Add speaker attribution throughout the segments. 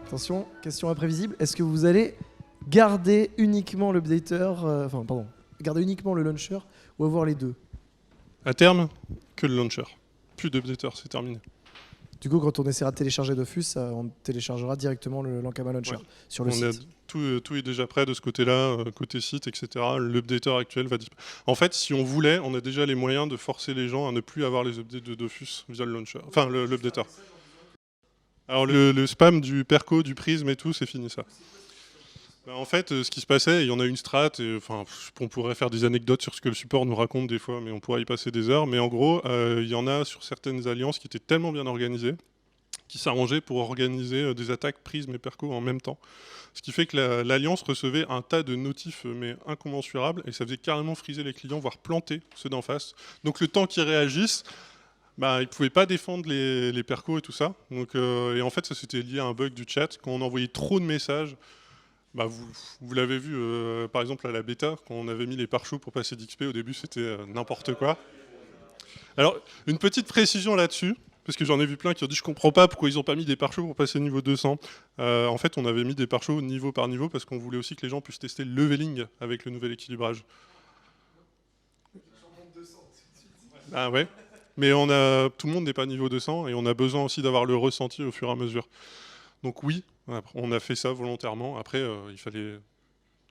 Speaker 1: Attention, question imprévisible. Est-ce que vous allez garder uniquement l'updater, garder uniquement le launcher ou avoir les deux?
Speaker 2: À terme, que le launcher. Plus d'updater, c'est terminé.
Speaker 1: Du coup, quand on essaiera de télécharger Dofus, on téléchargera directement l'Ankama Launcher sur le site.
Speaker 2: Tout est déjà prêt de ce côté-là, côté site, etc. L'updater actuel va disparaître. En fait, si on voulait, on a déjà les moyens de forcer les gens à ne plus avoir les updates de Dofus via le launcher. Enfin, l'updater. Alors le spam du Perco, du Prism et tout, c'est fini ça. En fait, ce qui se passait, il y en a une strat, on pourrait faire des anecdotes sur ce que le support nous raconte des fois, mais on pourrait y passer des heures. Mais en gros, il y en a sur certaines alliances qui étaient tellement bien organisées, qui s'arrangeaient pour organiser des attaques Prism et Perco en même temps. Ce qui fait que l'alliance recevait un tas de notifs, mais incommensurables, et ça faisait carrément friser les clients, voire planter ceux d'en face. Donc le temps qu'ils réagissent, ils ne pouvaient pas défendre les percos et tout ça. Donc, et en fait, ça c'était lié à un bug du chat. Quand on envoyait trop de messages, vous l'avez vu, par exemple, à la bêta, quand on avait mis les pare-choux pour passer d'XP, au début, c'était n'importe quoi. Alors, une petite précision là-dessus, parce que j'en ai vu plein qui ont dit « je comprends pas pourquoi ils n'ont pas mis des pare-choux pour passer niveau 200 ». En fait, on avait mis des pare-choux niveau par niveau, parce qu'on voulait aussi que les gens puissent tester le leveling avec le nouvel équilibrage. Ah ouais. Mais tout le monde n'est pas niveau 200 et on a besoin aussi d'avoir le ressenti au fur et à mesure. Donc oui, on a fait ça volontairement. Après, il fallait...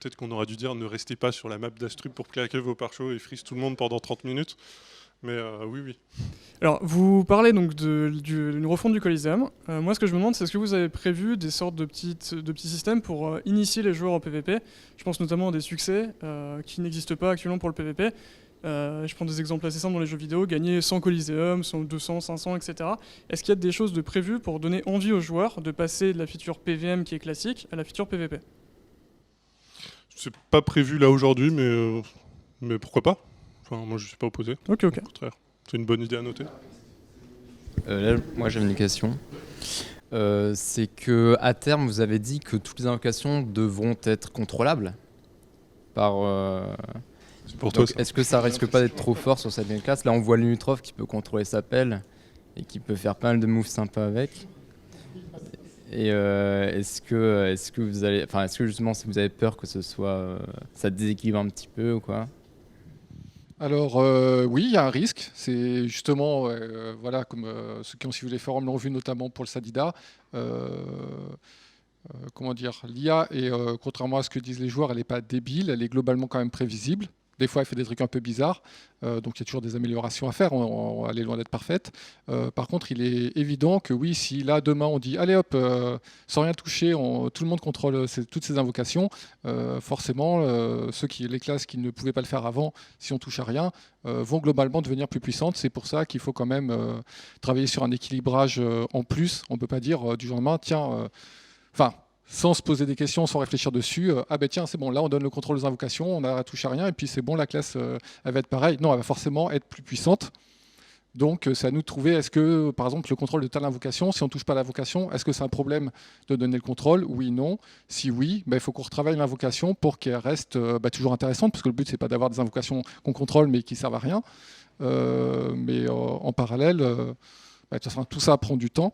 Speaker 2: Peut-être qu'on aurait dû dire ne restez pas sur la map d'Astrup pour claquer vos pare-choux et freeze tout le monde pendant 30 minutes. Mais oui.
Speaker 3: Alors, vous parlez donc d'une refonte du Coliseum. Moi, ce que je me demande, c'est est-ce que vous avez prévu des sortes de petits systèmes pour initier les joueurs au PvP? Je pense notamment à des succès qui n'existent pas actuellement pour le PvP. Je prends des exemples assez simples dans les jeux vidéo, gagner 100 Coliseum, 200, 500, etc. Est-ce qu'il y a des choses de prévues pour donner envie aux joueurs de passer de la feature PVM qui est classique à la feature PvP?
Speaker 2: C'est pas prévu là aujourd'hui, mais pourquoi pas? Enfin, moi je suis pas opposé.
Speaker 3: Ok.
Speaker 2: Au contraire, c'est une bonne idée à noter.
Speaker 4: Là, moi j'ai une question. C'est que à terme, vous avez dit que toutes les invocations devront être contrôlables par...
Speaker 2: Pour toi,
Speaker 4: est-ce que ça risque pas d'être trop fort sur cette classe? Là, on voit Lumitrof qui peut contrôler sa pelle et qui peut faire pas mal de moves sympas avec. Et est-ce que vous allez, est-ce que justement, si vous avez peur que ce soit, ça déséquilibre un petit peu ou quoi?
Speaker 5: Alors oui, il y a un risque. C'est justement, comme ceux qui ont suivi les forums l'ont vu, notamment pour le Sadida. L'IA, contrairement à ce que disent les joueurs, elle n'est pas débile, elle est globalement quand même prévisible. Des fois, elle fait des trucs un peu bizarres, donc il y a toujours des améliorations à faire, elle est loin d'être parfaite. Par contre, il est évident que oui, si là, demain, on dit « Allez hop, sans rien toucher, tout le monde contrôle toutes ces invocations », forcément, les classes qui ne pouvaient pas le faire avant, si on touche à rien, vont globalement devenir plus puissantes. C'est pour ça qu'il faut quand même travailler sur un équilibrage en plus. On ne peut pas dire du jour au lendemain « Tiens, sans se poser des questions, sans réfléchir dessus, tiens, c'est bon, là on donne le contrôle aux invocations, on n'a touché à rien, et puis c'est bon, la classe elle va être pareille. Non, elle va forcément être plus puissante. Donc c'est à nous de trouver, est-ce que, par exemple, le contrôle de telle invocation, si on ne touche pas l'invocation, est-ce que c'est un problème de donner le contrôle? Oui, non. Si oui, il faut qu'on retravaille l'invocation pour qu'elle reste toujours intéressante, parce que le but, c'est pas d'avoir des invocations qu'on contrôle, mais qui ne servent à rien. En parallèle, de toute façon, tout ça prend du temps.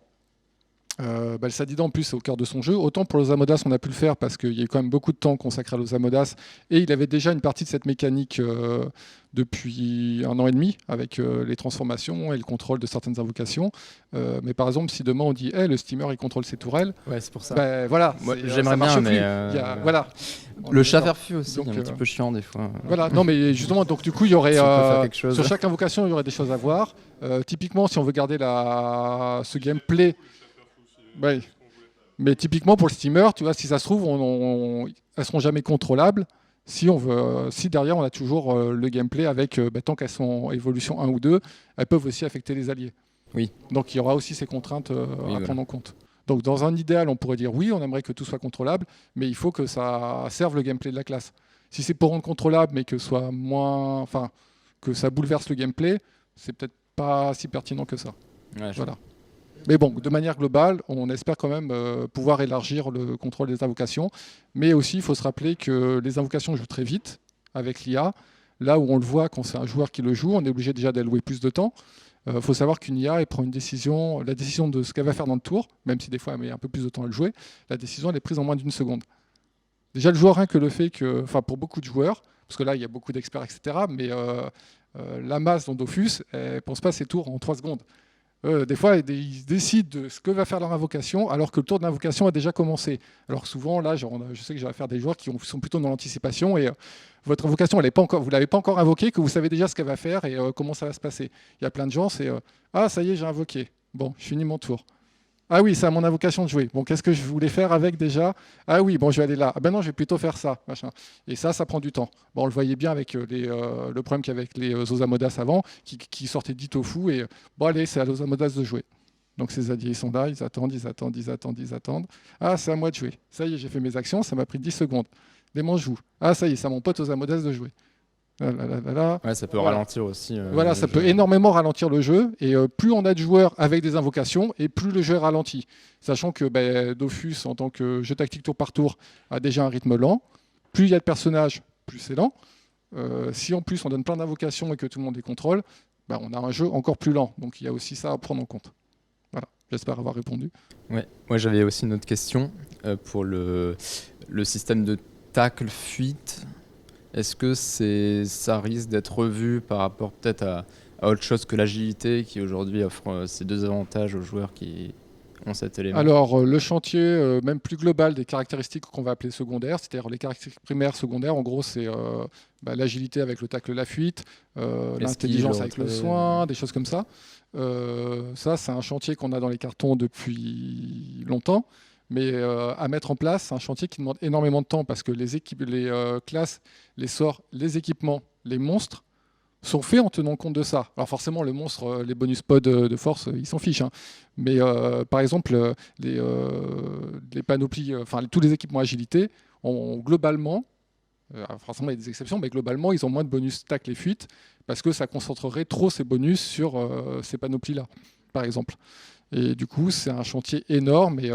Speaker 5: Le Sadida en plus c'est au cœur de son jeu. Autant pour l'Osamodas on a pu le faire parce qu'il y a eu quand même beaucoup de temps consacré à l'Osamodas et il avait déjà une partie de cette mécanique depuis 1 an et demi avec les transformations et le contrôle de certaines invocations. Mais par exemple si demain on dit hey, le steamer il contrôle ses tourelles,
Speaker 4: ouais, c'est pour ça.
Speaker 5: Moi,
Speaker 4: j'aimerais bien, mais
Speaker 5: voilà.
Speaker 4: Le chat ferfu aussi, donc, un petit peu chiant des fois.
Speaker 5: Voilà, non mais justement donc du coup il y aurait
Speaker 4: sur
Speaker 5: chaque invocation il y aurait des choses à voir. Typiquement si on veut garder ce gameplay. Oui. Mais typiquement pour le steamer, tu vois, si ça se trouve, elles seront jamais contrôlables. Si derrière on a toujours le gameplay avec tant qu'elles sont en évolution 1 ou 2, elles peuvent aussi affecter les alliés.
Speaker 4: Oui.
Speaker 5: Donc il y aura aussi ces contraintes à prendre en compte. Donc dans un idéal, on pourrait dire oui, on aimerait que tout soit contrôlable, mais il faut que ça serve le gameplay de la classe. Si c'est pour rendre contrôlable, mais que ça bouleverse le gameplay, c'est peut-être pas si pertinent que ça.
Speaker 4: Ouais, je
Speaker 5: Voilà. Mais bon, de manière globale, on espère quand même pouvoir élargir le contrôle des invocations. Mais aussi, il faut se rappeler que les invocations jouent très vite avec l'IA. Là où on le voit quand c'est un joueur qui le joue, on est obligé déjà d'allouer plus de temps. Il faut savoir qu'une IA, elle prend une décision, la décision de ce qu'elle va faire dans le tour, même si des fois elle met un peu plus de temps à le jouer, la décision elle est prise en moins d'une seconde. Déjà le joueur, rien que le fait que, enfin pour beaucoup de joueurs, parce que là il y a beaucoup d'experts, etc., mais la masse dans Dofus, elle ne pense pas ses tours en 3 secondes. Des fois, ils décident de ce que va faire leur invocation alors que le tour de l'invocation a déjà commencé. Alors souvent, là, je sais que j'ai affaire à des joueurs qui sont plutôt dans l'anticipation et votre invocation, elle est pas encore, vous ne l'avez pas encore invoquée, que vous savez déjà ce qu'elle va faire et comment ça va se passer. Il y a plein de gens, c'est ah, ça y est, j'ai invoqué. Bon, je finis mon tour. Ah oui, c'est à mon invocation de jouer. Bon, qu'est-ce que je voulais faire avec déjà? Ah oui, bon, je vais aller là. Ah ben non, je vais plutôt faire ça. Machin. Et ça prend du temps. Bon, on le voyait bien avec le problème qu'il y avait avec les Osamodas avant, qui sortaient 10 tofu et bon, allez, c'est à l'Osamodas de jouer. Donc ces alliés, ils sont là, ils attendent. Ah, c'est à moi de jouer. Ça y est, j'ai fait mes actions, ça m'a pris 10 secondes. Les manches jouent. Ah, ça y est, c'est à mon pote Osamodas de jouer.
Speaker 4: Ouais, ça peut ralentir aussi.
Speaker 5: Voilà, ça peut énormément ralentir le jeu. Et plus on a de joueurs avec des invocations, et plus le jeu ralentit. Sachant que Dofus, en tant que jeu tactique tour par tour, a déjà un rythme lent. Plus il y a de personnages, plus c'est lent. Si en plus on donne plein d'invocations et que tout le monde les contrôle, on a un jeu encore plus lent. Donc il y a aussi ça à prendre en compte. Voilà, j'espère avoir répondu.
Speaker 4: Ouais. Moi j'avais aussi une autre question pour le système de tacle fuite. Est-ce que ça risque d'être revu par rapport peut-être à autre chose que l'agilité qui aujourd'hui offre ces deux avantages aux joueurs qui ont cet élément?
Speaker 5: Alors le chantier même plus global des caractéristiques qu'on va appeler secondaires, c'est-à-dire les caractéristiques primaires, secondaires, en gros c'est l'agilité avec le tacle, la fuite, l'intelligence avec le soin, des choses comme ça. Ça c'est un chantier qu'on a dans les cartons depuis longtemps. Mais à mettre en place, c'est un chantier qui demande énormément de temps parce que les classes, les sorts, les équipements, les monstres sont faits en tenant compte de ça. Alors forcément, le monstre, les bonus pods de force, ils s'en fichent. Hein. Mais par exemple, les panoplies, tous les équipements agilité ont globalement, forcément il y a des exceptions, mais globalement, ils ont moins de bonus tacle et fuite parce que ça concentrerait trop ces bonus sur ces panoplies-là, par exemple. Et du coup, c'est un chantier énorme. Et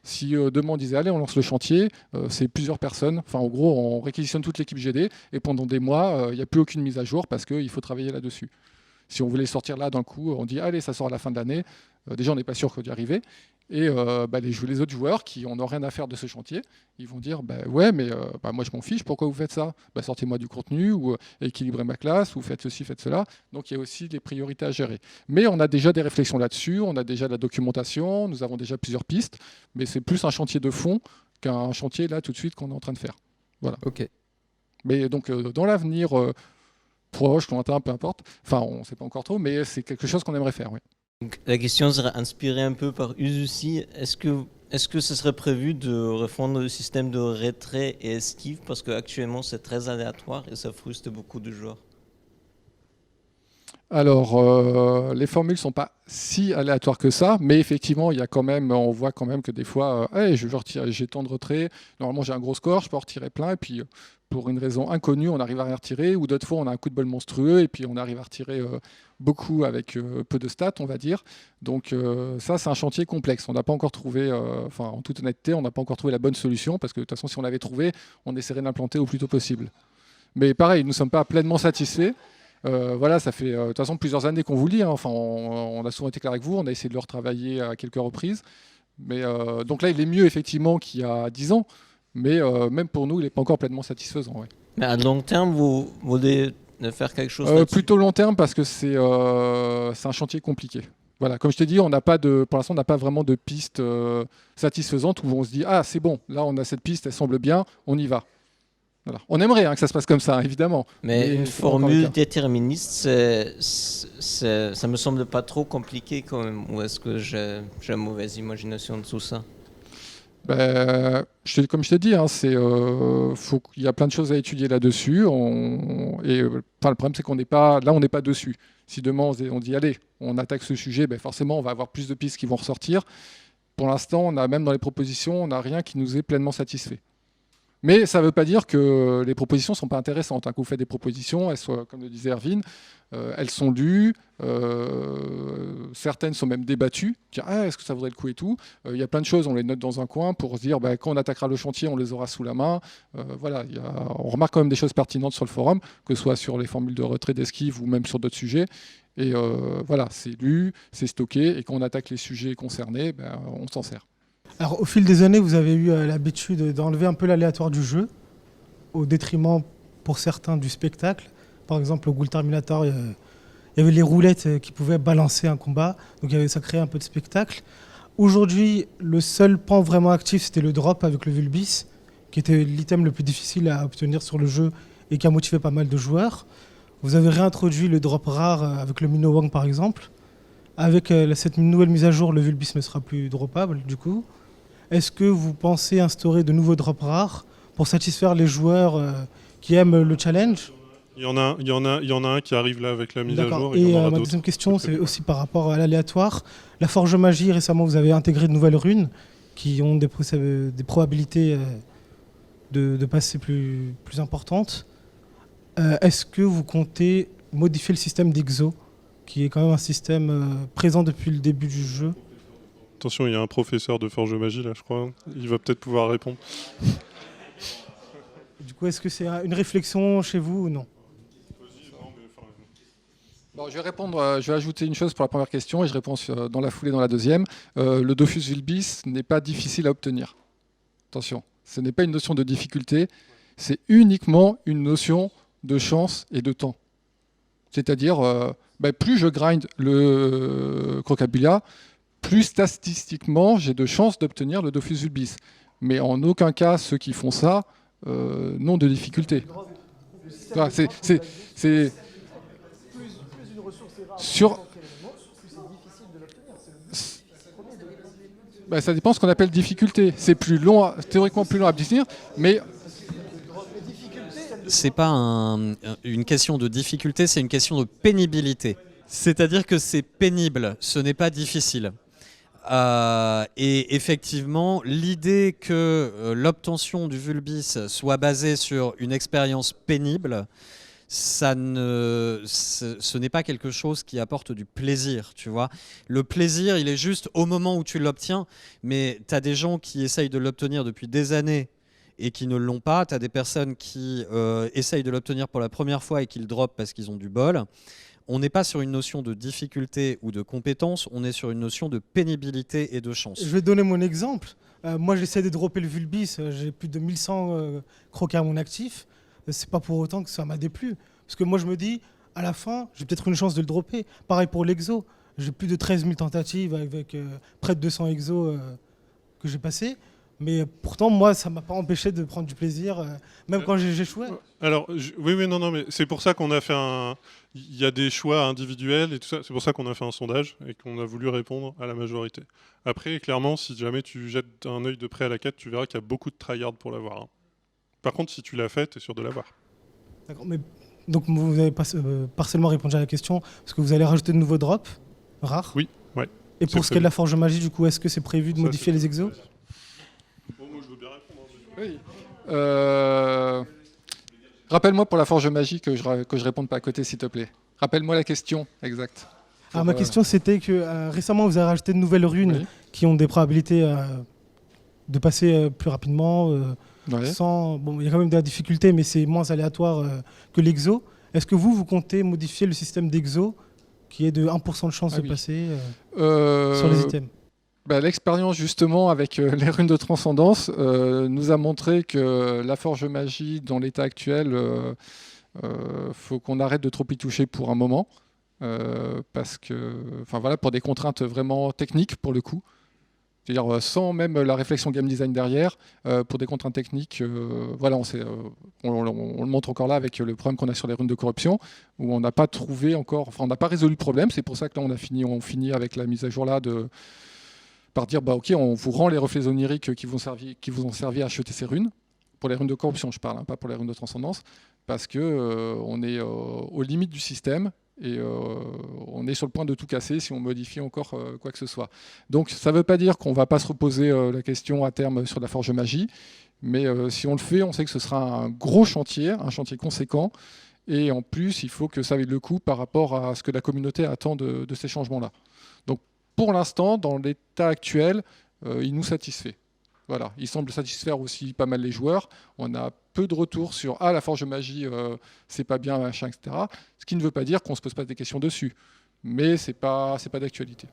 Speaker 5: si demain on disait, allez, on lance le chantier, c'est plusieurs personnes. Enfin, en gros, on réquisitionne toute l'équipe GD. Et pendant des mois, il n'y a plus aucune mise à jour parce qu'il faut travailler là-dessus. Si on voulait sortir là d'un coup, on dit, allez, ça sort à la fin de l'année. Déjà, on n'est pas sûr d'y arriver. Et les autres joueurs qui n'ont rien à faire de ce chantier, ils vont dire ouais, mais moi je m'en fiche, pourquoi vous faites ça? Sortez-moi du contenu, ou équilibrez ma classe, ou faites ceci, faites cela. Donc il y a aussi des priorités à gérer. Mais on a déjà des réflexions là-dessus, on a déjà de la documentation, nous avons déjà plusieurs pistes, mais c'est plus un chantier de fond qu'un chantier là tout de suite qu'on est en train de faire. Voilà.
Speaker 4: Ok.
Speaker 5: Mais donc dans l'avenir proche, lointain, peu importe, enfin on ne sait pas encore trop, mais c'est quelque chose qu'on aimerait faire, oui.
Speaker 6: Donc, la question serait inspirée un peu par Uzusi. Est-ce que ce serait prévu de refondre le système de retrait et esquive parce qu'actuellement c'est très aléatoire et ça frustre beaucoup de joueurs?
Speaker 5: Alors, les formules ne sont pas si aléatoires que ça, mais effectivement, on voit quand même que des fois, j'ai tant de retrait, normalement j'ai un gros score, je peux en retirer plein, et puis pour une raison inconnue, on arrive à rien retirer, ou d'autres fois on a un coup de bol monstrueux, et puis on arrive à retirer beaucoup avec peu de stats, on va dire. Donc ça, c'est un chantier complexe. On n'a pas encore trouvé, en toute honnêteté, on n'a pas encore trouvé la bonne solution, parce que de toute façon, si on l'avait trouvé, on essaierait de l'implanter au plus tôt possible. Mais pareil, nous ne sommes pas pleinement satisfaits. Voilà, ça fait de toute façon plusieurs années qu'on vous lit. Hein. Enfin, on a souvent été clair avec vous, on a essayé de le retravailler à quelques reprises. Mais donc là, il est mieux effectivement qu'il y a 10 ans, mais même pour nous, il n'est pas encore pleinement satisfaisant. Ouais.
Speaker 6: Mais à long terme, vous voulez faire quelque chose là-dessus?
Speaker 5: Plutôt long terme parce que c'est un chantier compliqué. Voilà, comme je t'ai dit, pour l'instant, on n'a pas vraiment de piste satisfaisante où on se dit ah c'est bon, là on a cette piste, elle semble bien, on y va. Voilà. On aimerait que ça se passe comme ça, évidemment.
Speaker 6: Mais une formule déterministe, ça me semble pas trop compliqué quand même. Ou est-ce que j'ai une mauvaise imagination de tout ça?
Speaker 5: Comme je t'ai dit, il y a plein de choses à étudier là-dessus. Le problème, c'est qu'on n'est pas dessus. Si demain on dit allez, on attaque ce sujet, forcément, on va avoir plus de pistes qui vont ressortir. Pour l'instant, même dans les propositions, on n'a rien qui nous est pleinement satisfait. Mais ça ne veut pas dire que les propositions ne sont pas intéressantes. Quand vous faites des propositions, elles sont, comme le disait Erwin, elles sont lues, certaines sont même débattues. Est-ce que ça vaudrait le coup et tout. Il y a plein de choses, on les note dans un coin pour se dire quand on attaquera le chantier, on les aura sous la main. Voilà, on remarque quand même des choses pertinentes sur le forum, que ce soit sur les formules de retrait d'esquive ou même sur d'autres sujets. Et voilà, c'est lu, c'est stocké, et quand on attaque les sujets concernés, on s'en sert.
Speaker 7: Alors, au fil des années, vous avez eu l'habitude d'enlever un peu l'aléatoire du jeu, au détriment, pour certains, du spectacle. Par exemple, au Ghoul Terminator, il y avait les roulettes qui pouvaient balancer un combat, donc ça créait un peu de spectacle. Aujourd'hui, le seul pan vraiment actif, c'était le drop avec le Vulbis, qui était l'item le plus difficile à obtenir sur le jeu et qui a motivé pas mal de joueurs. Vous avez réintroduit le drop rare avec le Minnow Wang, par exemple. Avec cette nouvelle mise à jour, le Vulbis ne sera plus droppable, du coup. Est-ce que vous pensez instaurer de nouveaux drops rares pour satisfaire les joueurs qui aiment le challenge?
Speaker 2: Il y en a un qui arrive là avec la mise à jour.
Speaker 7: Et
Speaker 2: il y en aura
Speaker 7: ma
Speaker 2: d'autres.
Speaker 7: deuxième question, c'est aussi par rapport à l'aléatoire. La Forge Magie, récemment, vous avez intégré de nouvelles runes qui ont des probabilités de passer plus importantes. Est-ce que vous comptez modifier le système d'Exo, qui est quand même un système présent depuis le début du jeu?
Speaker 2: Attention, il y a un professeur de Forge Magie là, je crois. Il va peut-être pouvoir répondre.
Speaker 7: Du coup, est-ce que c'est une réflexion chez vous ou non?
Speaker 5: Bon, je vais répondre, je vais ajouter une chose pour la première question et je réponds dans la foulée dans la deuxième. Le Dofus Vulbis n'est pas difficile à obtenir. Attention, ce n'est pas une notion de difficulté, c'est uniquement une notion de chance et de temps. C'est-à-dire, plus je grind le Crocabilla, plus statistiquement j'ai de chances d'obtenir le Dofus Vulbis. Mais en aucun cas, ceux qui font ça n'ont de difficulté. Voilà, ça dépend de ce qu'on appelle difficulté. C'est plus long, théoriquement plus long à obtenir, mais
Speaker 8: c'est pas une question de difficulté, c'est une question de pénibilité. C'est-à-dire que c'est pénible, ce n'est pas difficile. Et effectivement, l'idée que l'obtention du Vulbis soit basée sur une expérience pénible, ce n'est pas quelque chose qui apporte du plaisir, tu vois. Le plaisir, il est juste au moment où tu l'obtiens, mais tu as des gens qui essayent de l'obtenir depuis des années et qui ne l'ont pas. Tu as des personnes qui essayent de l'obtenir pour la première fois et qui le droppent parce qu'ils ont du bol. On n'est pas sur une notion de difficulté ou de compétence, on est sur une notion de pénibilité et de chance.
Speaker 7: Je vais donner mon exemple. Moi, j'essaie de dropper le Vulbis, j'ai plus de 1100 croquets à mon actif. C'est pas pour autant que ça m'a déplu. Parce que moi, je me dis, à la fin, j'ai peut-être une chance de le dropper. Pareil pour l'exo. J'ai plus de 13 000 tentatives avec près de 200 exos que j'ai passés. Mais pourtant, moi, ça ne m'a pas empêché de prendre du plaisir, même quand j'ai échoué.
Speaker 2: Alors, oui, non, mais c'est pour ça qu'on a fait il y a des choix individuels et tout ça. C'est pour ça qu'on a fait un sondage et qu'on a voulu répondre à la majorité. Après, clairement, si jamais tu jettes un œil de près à la quête, tu verras qu'il y a beaucoup de tryhard pour l'avoir. Hein. Par contre, si tu l'as fait, tu es sûr de l'avoir.
Speaker 7: D'accord, mais donc vous avez partiellement répondu à la question, parce que vous allez rajouter de nouveaux drops rares.
Speaker 2: Oui, ouais.
Speaker 7: Et pour ce qui est de la Forge Magie, du coup, est-ce que c'est prévu de modifier les exos?
Speaker 2: Bon, moi, je veux bien répondre.
Speaker 5: Oui. Rappelle-moi pour la Forge Magie que je réponde pas à côté, s'il te plaît. Rappelle-moi la question exacte.
Speaker 7: Alors, ma question, c'était que récemment, vous avez rajouté de nouvelles runes qui ont des probabilités de passer plus rapidement. Bon, il y a quand même de la difficulté, mais c'est moins aléatoire que l'exo. Est-ce que vous comptez modifier le système d'exo qui est de 1% de chance de passer sur les items?
Speaker 5: L'expérience justement avec les runes de transcendance nous a montré que la Forge Magie dans l'état actuel, faut qu'on arrête de trop y toucher pour un moment, parce que, pour des contraintes vraiment techniques pour le coup. C'est-à-dire sans même la réflexion game design derrière, pour des contraintes techniques, on le montre encore là avec le problème qu'on a sur les runes de corruption, où on n'a pas trouvé encore, on n'a pas résolu le problème. C'est pour ça que là on finit avec la mise à jour là par dire ok, on vous rend les reflets oniriques qui vous ont servi à acheter ces runes. Pour les runes de corruption, je parle, pas pour les runes de transcendance, parce que on est aux limites du système et on est sur le point de tout casser si on modifie encore quoi que ce soit. Donc ça ne veut pas dire qu'on ne va pas se reposer la question à terme sur la forge magie, mais si on le fait, on sait que ce sera un gros chantier, un chantier conséquent, et en plus, il faut que ça vaille le coup par rapport à ce que la communauté attend de ces changements-là. Donc pour l'instant, dans l'état actuel, il nous satisfait. Voilà, il semble satisfaire aussi pas mal les joueurs. On a peu de retours sur la forge magie, c'est pas bien, machin, etc. Ce qui ne veut pas dire qu'on se pose pas des questions dessus, mais c'est pas d'actualité.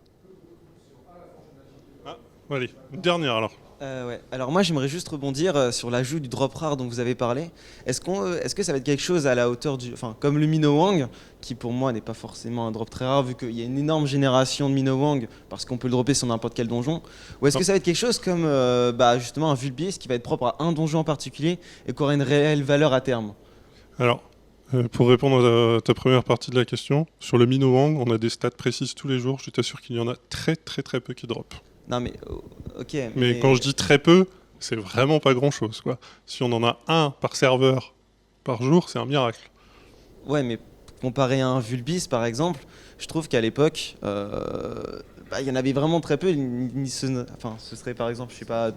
Speaker 2: Allez, une dernière alors.
Speaker 9: Ouais. Alors moi j'aimerais juste rebondir sur l'ajout du drop rare dont vous avez parlé. Est-ce que ça va être quelque chose à la hauteur comme le Minowang, qui pour moi n'est pas forcément un drop très rare vu qu'il y a une énorme génération de Minowang parce qu'on peut le dropper sur n'importe quel donjon, ou est-ce que ça va être quelque chose comme justement un Vulpes qui va être propre à un donjon en particulier et qui aura une réelle valeur à terme?
Speaker 2: Alors, pour répondre à ta première partie de la question, sur le Minowang, on a des stats précises tous les jours. Je t'assure qu'il y en a très très très peu qui drop.
Speaker 9: Non mais ok.
Speaker 2: Mais quand je dis très peu, c'est vraiment pas grand-chose, quoi. Si on en a un par serveur par jour, c'est un miracle.
Speaker 9: Ouais, mais comparé à un Vulpes par exemple, je trouve qu'à l'époque, il y en avait vraiment très peu. Ce serait par exemple, je sais pas,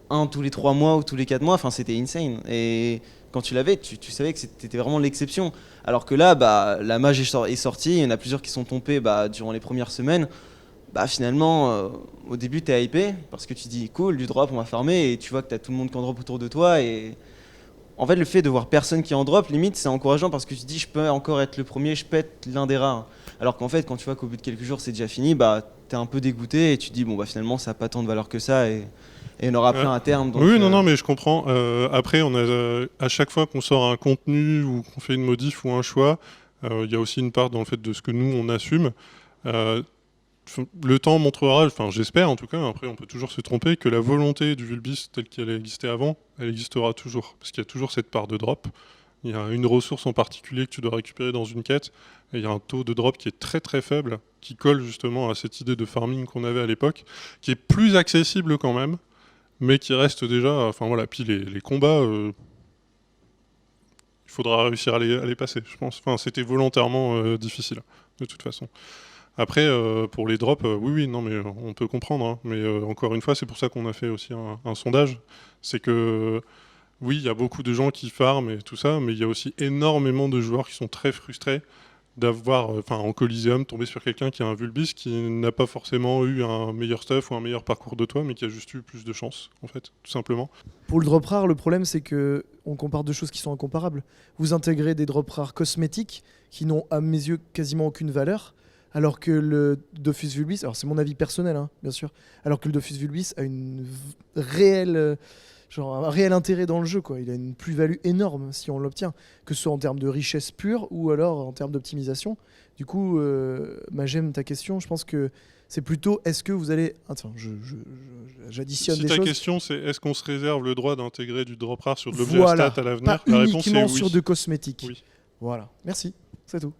Speaker 9: un tous les 3 mois ou tous les 4 mois. Enfin, c'était insane. Et quand tu l'avais, tu savais que c'était vraiment l'exception. Alors que là, la mage est sortie. Il y en a plusieurs qui sont tombés durant les premières semaines. Finalement, au début, t'es hypé parce que tu dis cool, du drop, on va farmer, et tu vois que t'as tout le monde qui en drop autour de toi. Et en fait, le fait de voir personne qui en drop, limite, c'est encourageant parce que tu te dis je peux encore être le premier, je peux être l'un des rares. Alors qu'en fait, quand tu vois qu'au bout de quelques jours, c'est déjà fini, t'es un peu dégoûté et tu te dis finalement, ça n'a pas tant de valeur que ça et on aura plein à terme. Donc,
Speaker 2: oui, non, mais je comprends. Après, on a à chaque fois qu'on sort un contenu ou qu'on fait une modif ou un choix, il y a aussi une part dans le fait de ce que nous on assume. Le temps montrera, enfin j'espère en tout cas, après on peut toujours se tromper, que la volonté du Vulpes telle qu'elle existait avant, elle existera toujours. Parce qu'il y a toujours cette part de drop. Il y a une ressource en particulier que tu dois récupérer dans une quête, et il y a un taux de drop qui est très très faible, qui colle justement à cette idée de farming qu'on avait à l'époque, qui est plus accessible quand même, mais qui reste déjà... Enfin voilà, puis les combats... il faudra réussir à les passer, je pense. Enfin, c'était volontairement difficile, de toute façon. Après, pour les drops, oui, non, mais on peut comprendre. Hein. Mais encore une fois, c'est pour ça qu'on a fait aussi un sondage. C'est que, oui, il y a beaucoup de gens qui farment et tout ça, mais il y a aussi énormément de joueurs qui sont très frustrés d'avoir, en Coliseum, tomber sur quelqu'un qui a un Vulpes qui n'a pas forcément eu un meilleur stuff ou un meilleur parcours de toi, mais qui a juste eu plus de chance, en fait, tout simplement.
Speaker 1: Pour le drop rare, le problème, c'est que on compare deux choses qui sont incomparables. Vous intégrez des drop rares cosmétiques qui n'ont, à mes yeux, quasiment aucune valeur, alors que le Dofus Vulpes, alors c'est mon avis personnel, hein, bien sûr, alors que le Dofus Vulpes a un réel intérêt dans le jeu, quoi. Il a une plus-value énorme si on l'obtient, que ce soit en termes de richesse pure ou alors en termes d'optimisation. Du coup, j'aime ta question. Je pense que c'est plutôt est-ce que vous allez... Attends, j'additionne des choses.
Speaker 2: Si ta question c'est est-ce qu'on se réserve le droit d'intégrer du drop rare sur de l'objet à stat à l'avenir,
Speaker 1: la réponse est oui. Sur de cosmétiques.
Speaker 2: Oui.
Speaker 1: Voilà, merci, c'est tout.